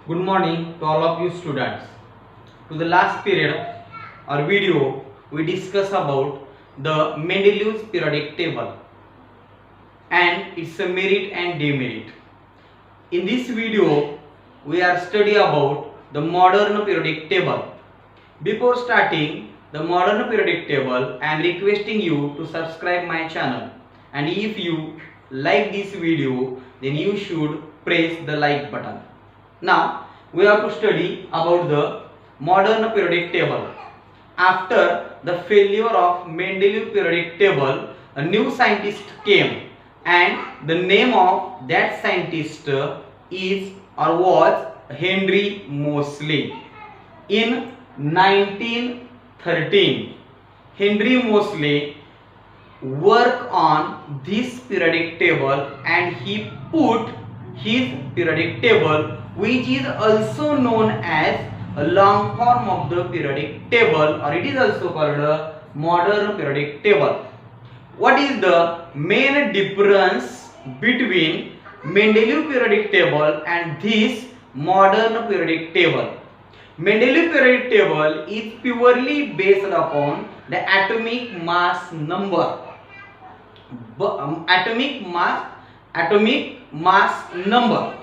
Good morning to all of you students. To the last period or video, we discuss about the Mendeleev's periodic table and its merit and demerit. In this video, we are study about the modern periodic table. Before starting the modern periodic table, I am requesting you to subscribe my channel. And if you like this video, then you should press the like button. Now we have to study about the modern periodic table. After the failure of Mendeleev periodic table, a new scientist came, and the name of that scientist is or was Henry Moseley. In 1913, Henry Moseley worked on this periodic table, and he put his periodic table, which is also known as a long form of the periodic table, or it is also called a modern periodic table. What is the main difference between Mendeleev periodic table and this modern periodic table? Mendeleev periodic table is purely based upon the atomic mass number. Atomic mass number,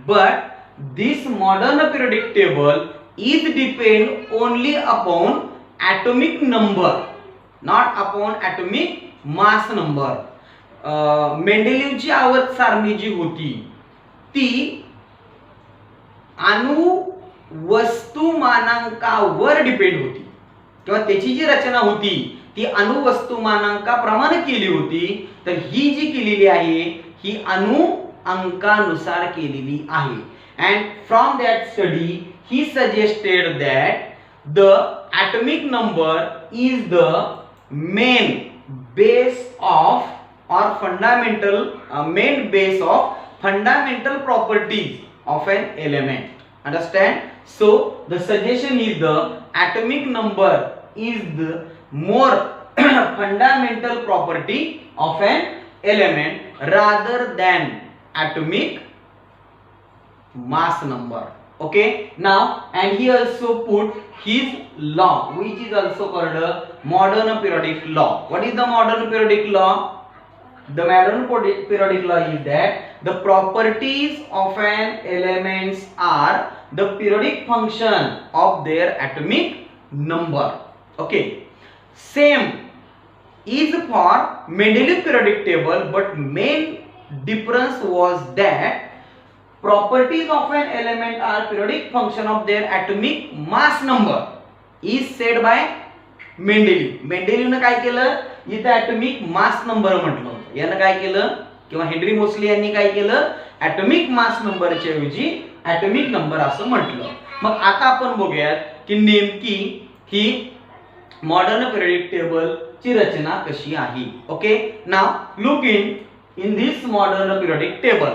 but this modern periodic table is depend only upon atomic number, not upon atomic mass number. मेंडेलीवची आवर्त सारणी जी होती ती अणुवस्तुमानांकावर depend होती, किंवा त्याची जी रचना होती ती अणुवस्तुमानांकाप्रमाणे केली होती. तर ही जी केलेली आहे ही अणु अंकानुसार केलेली आहे. And from that study he suggested that the atomic number is the main base of or main base of fundamental properties of an element. Understand? So the suggestion is the atomic number is the more fundamental property of an element rather than atomic mass number. Okay, now, and he also put his law, which is also called a modern periodic law. What is the modern periodic law? The modern periodic law is that the properties of an elements are the periodic function of their atomic number. Okay, same is for Mendeleev periodic table, but main difference was that properties of an element are periodic function of their atomic mass number is said by Mendeleev. मेंडेलीवने काय केलं, इथे atomic mass number म्हटलं होतं. यानं काय केलं, किंवा Henry Moseley यांनी काय केलं, ॲटॉमिक मास नंबरच्या ऐवजी ॲटॉमिक नंबर असं म्हटलं. मग आता आपण बघूयात की नेमकी ही मॉडर्न पिरियडिक टेबल ची रचना कशी आहे. Okay, now look in this modern periodic table.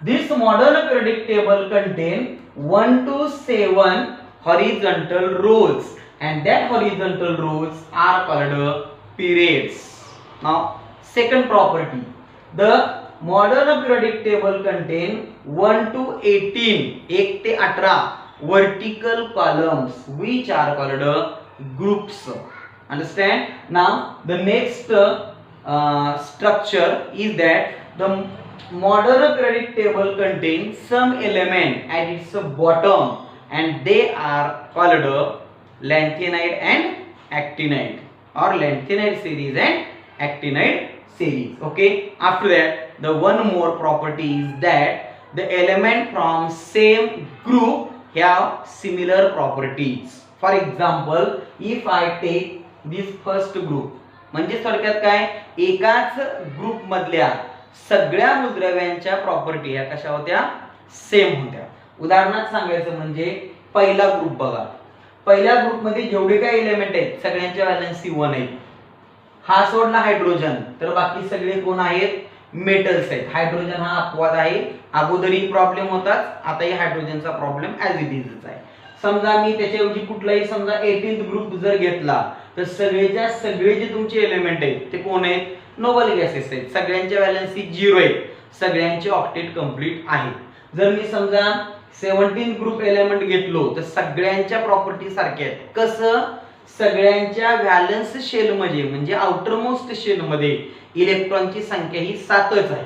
This modern periodic table contain 1 to 7 horizontal rows, and that horizontal rows are called periods. Now, second property, the modern periodic table contain 1 to 18, 1 ते 18 vertical columns, which are called groups. Understand? Now, the next structure is that the modern periodic table contains some element at its bottom, and they are called lanthanide and actinide, or lanthanide series and actinide series. Okay, after that the one more property is that the element from same group have similar properties. For example, if I take this first group, म्हणजे थोडक्यात काय, एकाच group मधल्या सगळ्या मूलद्रव्यांच्या property ह्या कशा होत्या, same होत्या. उदाहरणार्थ सांगायचं म्हणजे पहिला ग्रुप बघा, पहिल्या ग्रुप मध्ये जेवढे काही एलिमेंट आहेत सगळ्यांच्या व्हॅलेन्सी 1 आहे. हा सोडला हायड्रोजन तर बाकी सगळे कोण आहेत, मेटल्स आहेत. हायड्रोजन हा अपवाद आहे, अगोदरही प्रॉब्लेम होताच, आताही हायड्रोजनचा प्रॉब्लेम ऍज इट इजच आहे. समजा मी त्याच्याऐवजी कुठलाही समजा 18th ग्रुप जर घेतला तर सगळेच्या सगळे जे तुमचे एलिमेंट आहेत ते कोण आहेत, नोबल गॅसेस आहेत. सगळ्यांच्या व्हॅलेन्सी 0 आहेत, सगळ्यांचे ऑक्टेट कंप्लीट आहेत. जर मी समजा 17 ग्रुप एलिमेंट घेतलो तर सगळ्यांच्या प्रॉपर्टी सारख्या आहेत. कसं? सगळ्यांच्या व्हॅलन्स शेल मध्ये म्हणजे आउटर मोस्ट शेल मध्ये इलेक्ट्रॉनची संख्या ही 7च आहे.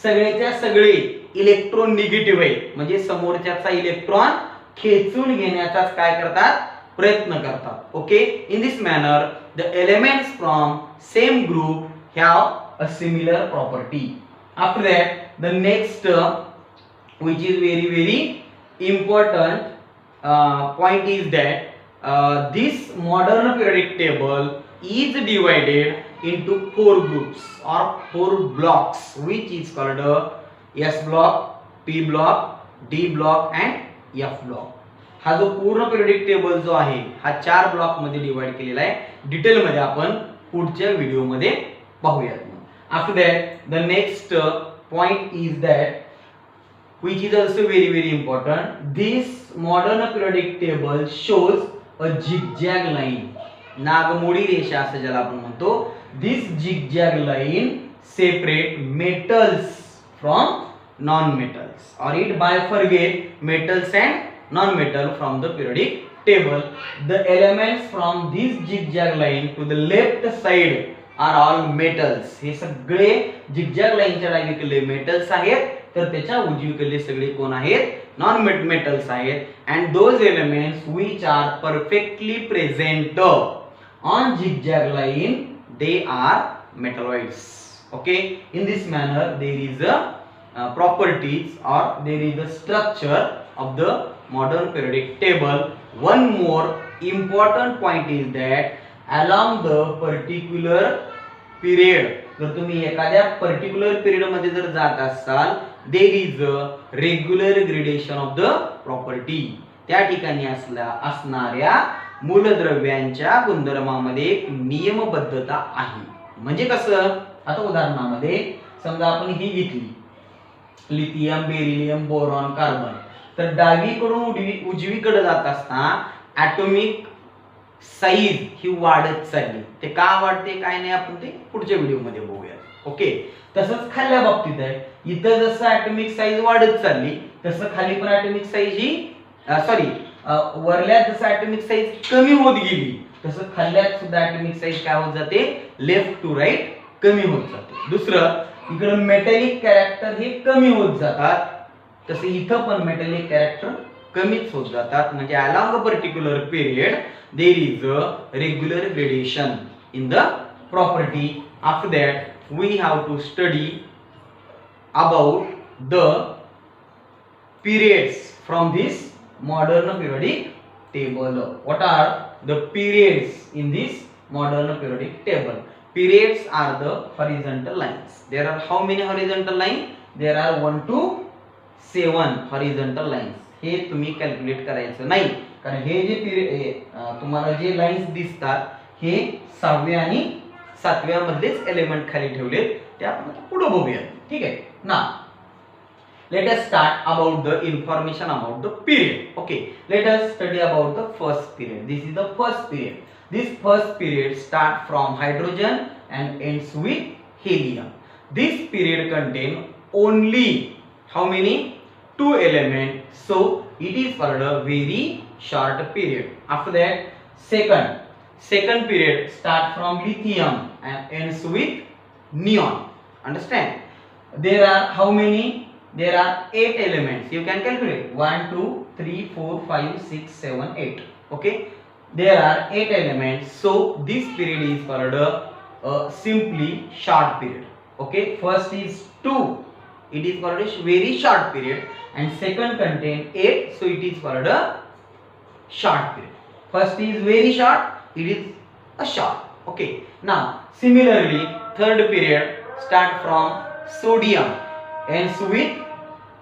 सगळेच्या सगळे इलेक्ट्रॉन निगेटिव्ह आहे म्हणजे समोरच्याचा इलेक्ट्रॉन खेचून घेण्याचाच काय करतात? प्रयत्न करतात. Okay, in this manner the elements from same group have a similar property. After that the next which is very important point is that this modern periodic table is divided into 4 groups or 4 blocks which is called S block, P block, D block and F block. हा जो पूर्ण periodic table जो आहे हा 4 block मध्ये divide केलेला आहे. Detail मध्ये आपण पुढच्या व्हिडिओ मध्ये पाहूयात. After that the next point is that which is also very important. This modern periodic table shows a zigzag line. नागमोडी रेषा असं ज्याला आपण म्हणतो. This zigzag line separate metals from non-metals or it bifurcate metals and non-metal from the periodic table. The elements from this zigzag line to the left side are all metals. हे सगळे zigzag लाईनच्या डावीकडे metals आहेत तर त्याच्या उजवीकडे सगळे कोण आहेत? नॉन मेटल्स आहेत. And those elements which are perfectly present on zigzag line they are metalloids. Okay, in this manner there is a properties और there is a structure of the modern periodic table. One more important point is that along the particular period, जर तुम्ही एखाद्या particular period मध्ये जर जात असाल there is a regular gradation of the property. त्या ठिकाणी असणाऱ्या मूलद्रव्यांच्या गुणधर्मामध्ये एक नियमबद्धता आहे. म्हणजे कसं? आता उदाहरणामध्ये समजा आपण ही घेतली लिथियम, बेरिलियम, बोरॉन, कार्बन. तर डावीकडून उजवीकडे जात असताना ऍटॉमिक साईज ही वाढत चालली. ते का वाढते काय नाही आपण ते पुढच्या व्हिडिओ मध्ये बघूया. ओके, तसंच खाल्ल्या बाबतीत आहे. इथं जसं ऍटॉमिक साईज वाढत चालली तसं खाली पण ऍटॉमिक साईज ही वरल्यात जसं ऍटॉमिक साईज कमी होत गेली तसं खाल्ल्यात सुद्धा ऍटॉमिक साईज काय होत जाते? लेफ्ट टू राईट कमी होत जाते. दुसरं इकडे मेटॅलिक कॅरेक्टर हे कमी होत जातात तसं इथं पण मेटॅलिक कॅरेक्टर कमीच होत जातात. म्हणजे along a particular period there is a regular gradation in the property. After that we have to study about the periods from this modern periodic table. What are the periods in this modern periodic table? Periods are the horizontal lines. There are how many horizontal lines? There are 1 to 7 horizontal lines. हे तुम्ही calculate करायचं नाही कारण हे जे period तुम्हाला जे lines दिसतात हे 6व्या आणि 7व्या मध्येच element खाली ठेवले ते आपण पुढे बघूया. ठीक आहे ना. Let us start about the information about the period. Okay, let us study about the first period. This is the first period. This first period start from hydrogen and ends with helium. This period contain only how many? 2 elements. So it is called a very short period. After that, second period start from lithium and ends with neon. Understand? There are how many? There are 8 elements. You can calculate 1 2 3 4 5 6 7 8. Okay, there are 8 elements. So this period is called a simply short period. Okay, first is 2, it is called a very short period, and second contain 8, so it is called a short period. First is very short, it is a short. Okay, now similarly third period start from sodium ends with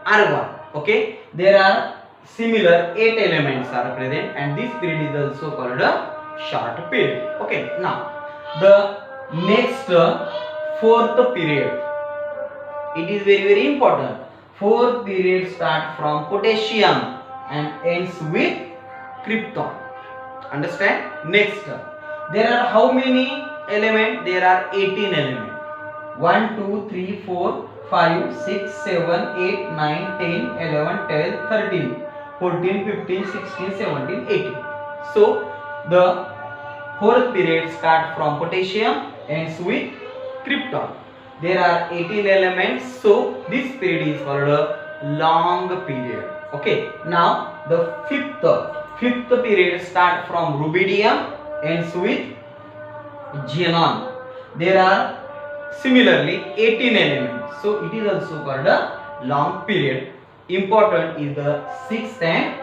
argon. Okay, there are similar 8 elements are present and this period is also called a short period. Okay, now the next fourth period, it is very important. Fourth period start from potassium and ends with krypton. Understand? Next, there are how many elements? There are 18 elements. 1 2 3 4 5, 6, 7, 8, 9, 10, 11, 12, 13, 14, 15, 16, 17, 18. So the fourth period start from potassium ends with krypton. There are 18 elements, so this period is called a long period. Okay, now the fifth period start from rubidium ends with xenon. There are similarly 18 elements, so it is also called a long period. Important is the sixth and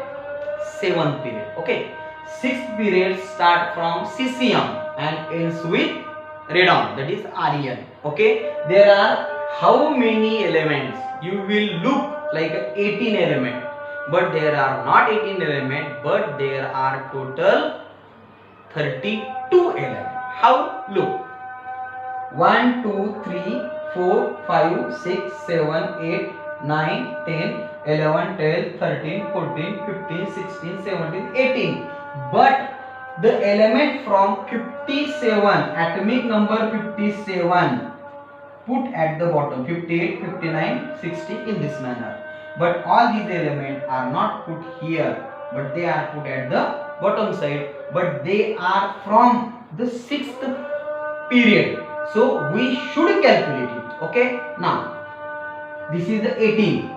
seventh period. Okay, sixth period start from cesium and ends with radon, that is argon. Okay, there are how many elements? You will look like 18 element, but there are not 18 element, but there are total 32 elements. How? Look, 1, 2, 3, 4, 5, 6, 7, 8, 9, 10, 11, 12, 13, 14, 15, 16, 17, 18. But the element from 57, atomic number 57, put at the bottom, 58, 59, 60 in this manner. But all these elements are not put here, but they are put at the bottom side, but they are from the sixth period. So we should calculate it. Okay, now this is the 18,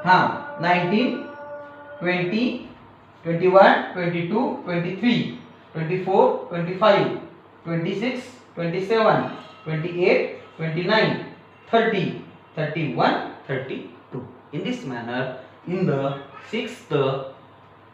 19, 20, 21, 22, 23, 24, 25, 26, 27, 28, 29, 30, 31, 32. In this manner, in the sixth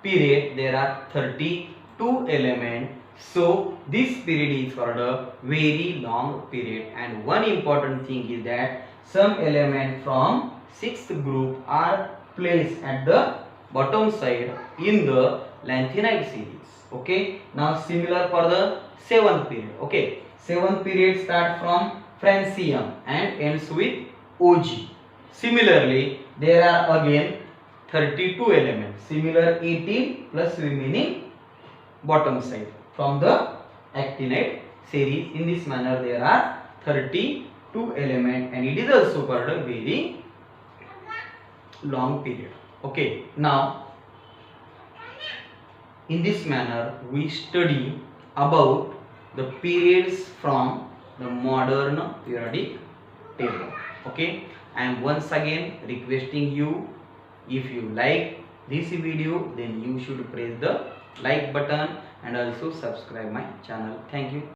period there are 32 elements. So this period is called a very long period, and one important thing is that some element from sixth group are placed at the bottom side in the lanthanide series. Okay, now similar for the seventh period. Okay, seventh period start from francium and ends with Og. Similarly, there are again 32 elements, similar 18 plus remaining bottom side from the actinide series. In this manner there are 32 elements, and it is also called a very long period. Okay, now in this manner we study about the periods from the modern periodic table. Okay, I am once again requesting you, if you like this video, then you should press the like button and also subscribe my channel. Thank you.